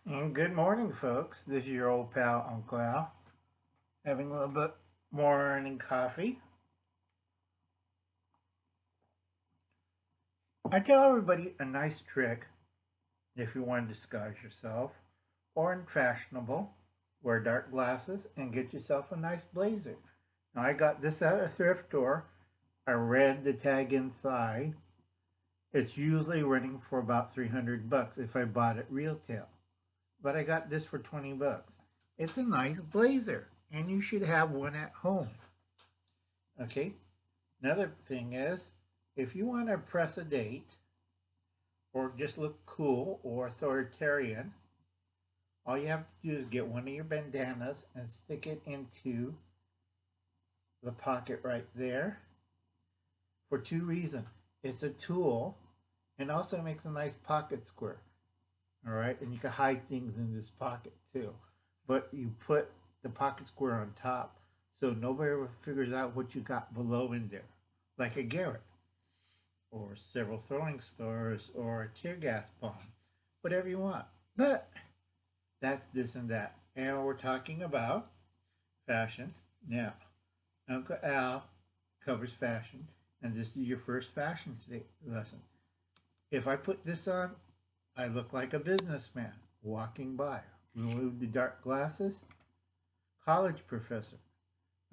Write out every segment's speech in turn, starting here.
Good morning, folks. This is your old pal, Uncle Al, having a little bit morning coffee. I tell everybody a nice trick if you want to disguise yourself, or in fashionable, wear dark glasses and get yourself a nice blazer. Now, I got this at a thrift store. I read the tag inside. It's usually running for about 300 bucks if I bought it retail, but I got this for 20 bucks. It's a nice blazer, and you should have one at home. Okay. Another thing is, if you want to press a date or just look cool or authoritarian, all you have to do is get one of your bandanas and stick it into the pocket right there for two reasons. It's a tool and also makes a nice pocket square. All right. And you can hide things in this pocket too. But you put the pocket square on top so nobody ever figures out what you got below in there, like a garret or several throwing stars or a tear gas bomb, whatever you want. But that's this and that. And we're talking about fashion. Now, Uncle Al covers fashion, and this is your first fashion lesson. If I put this on, I look like a businessman walking by. Remove the dark glasses, college professor.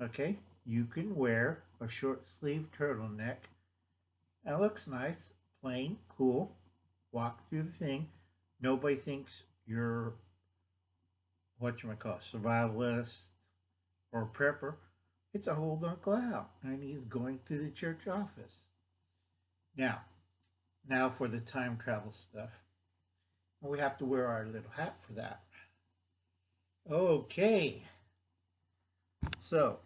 Okay, you can wear a short sleeve turtleneck. It looks nice, plain, cool. Walk through the thing. Nobody thinks you're survivalist or prepper. It's a old Uncle Al, and he's going to the church office. Now for the time travel stuff. We have to wear our little hat for that. Okay, so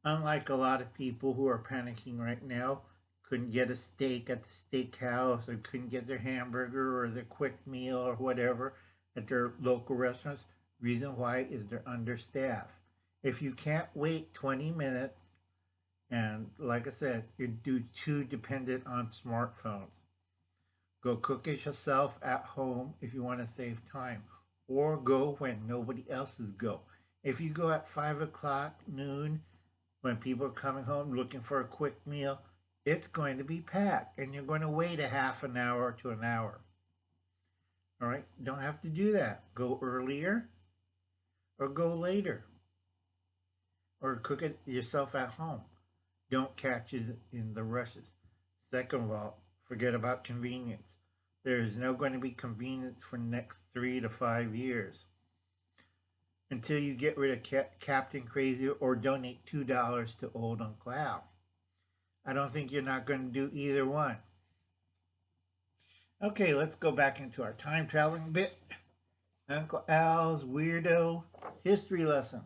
unlike a lot of people who are panicking right now, couldn't get a steak at the steakhouse or couldn't get their hamburger or their quick meal or whatever at their local restaurants, reason why is they're understaffed. If you can't wait 20 minutes, and like I said, you're too dependent on smartphones. Go cook it yourself at home if you want to save time, or go when nobody else is go. If you go at 5 o'clock, noon, when people are coming home looking for a quick meal, it's going to be packed and you're going to wait a half an hour to an hour. All right, don't have to do that. Go earlier or go later or cook it yourself at home. Don't catch it in the rushes. Second of all, forget about convenience. There is no going to be convenience for the next 3 to 5 years until you get rid of Captain Crazy or donate $2 to old Uncle Al. I don't think you're not going to do either one. Okay, let's go back into our time traveling bit. Uncle Al's weirdo history lesson.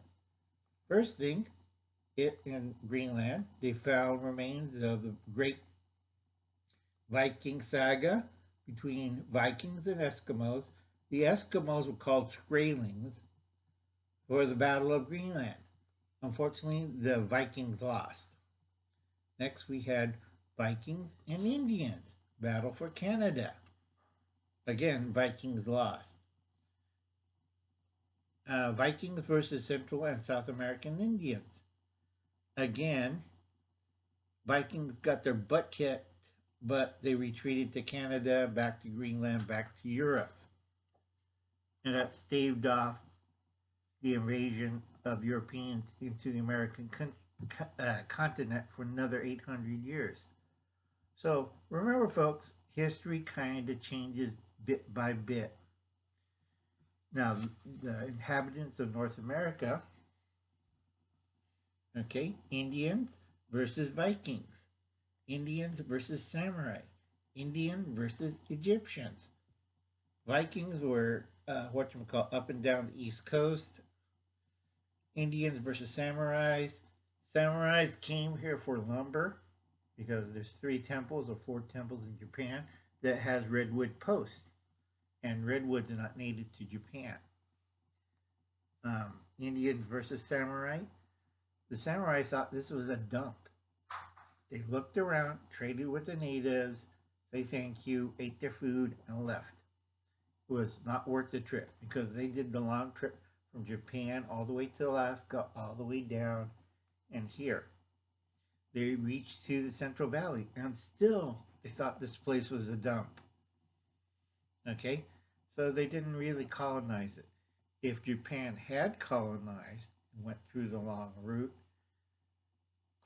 First thing, in Greenland, they found remains of the great Viking saga between Vikings and Eskimos. The Eskimos were called Skraelings for the Battle of Greenland. Unfortunately, the Vikings lost. Next, we had Vikings and Indians, battle for Canada. Again, Vikings lost. Vikings versus Central and South American Indians. Again, Vikings got their butt kicked, but they retreated to Canada, back to Greenland, back to Europe. And that staved off the invasion of Europeans into the American continent for another 800 years. So remember, folks, history kind of changes bit by bit. Now, the inhabitants of North America, okay, Indians versus Vikings, Indians versus samurai, Indian versus Egyptians. Vikings were up and down the East Coast. Indians versus samurais. Samurais came here for lumber because there's 3 temples or 4 temples in Japan that has redwood posts, and redwoods are not native to Japan. Indians versus samurai. The samurai thought this was a dump. They looked around, traded with the natives, say thank you, ate their food, and left. was not worth the trip because they did the long trip from Japan all the way to Alaska, all the way down, and here. They reached to the Central Valley, and still they thought this place was a dump. Okay? So they didn't really colonize it. If Japan had colonized and went through the long route,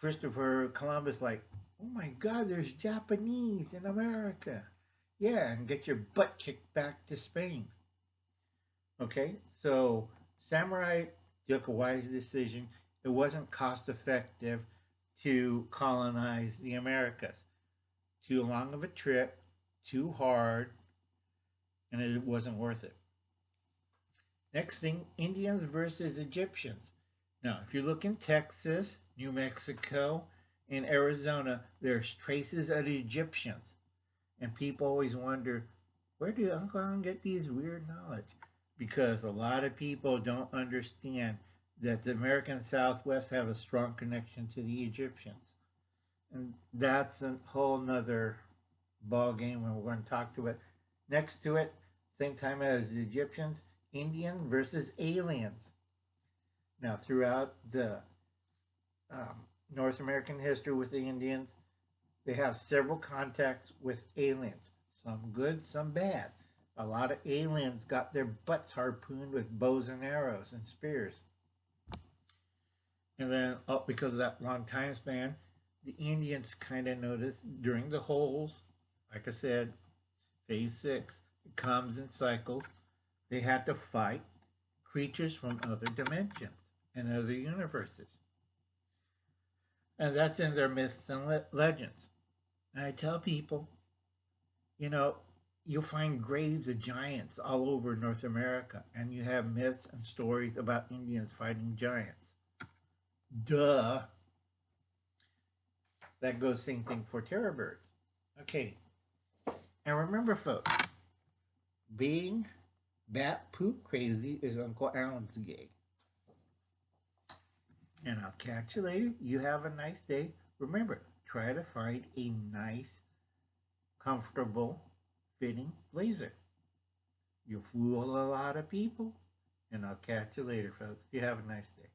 Christopher Columbus like, oh my God, there's Japanese in America. Yeah, and get your butt kicked back to Spain. Okay, so Samurai took a wise decision. It wasn't cost effective to colonize the Americas. Too long of a trip, too hard, and it wasn't worth it. Next thing, Indians versus Egyptians. Now, if you look in Texas, New Mexico, and Arizona, there's traces of the Egyptians. And people always wonder, where do Uncle Alan get these weird knowledge? Because a lot of people don't understand that the American Southwest have a strong connection to the Egyptians. And that's a whole nother ball game and we're going to talk to it. Next to it, same time as the Egyptians, Indian versus aliens. Now, throughout the North American history with the Indians, they have several contacts with aliens, some good, some bad. A lot of aliens got their butts harpooned with bows and arrows and spears. And then, because of that long time span, the Indians kind of noticed during the holes, like I said, phase 6, it comes in cycles. They had to fight creatures from other dimensions and other universes. And that's in their myths and legends. And I tell people, you know, you'll find graves of giants all over North America, and you have myths and stories about Indians fighting giants. Duh. That goes same thing for terror birds. Okay. And remember, folks, being bat poop crazy is Uncle Alan's gig. And I'll catch you later. You have a nice day. Remember, try to find a nice, comfortable, fitting blazer. You'll fool a lot of people. And I'll catch you later, folks. You have a nice day.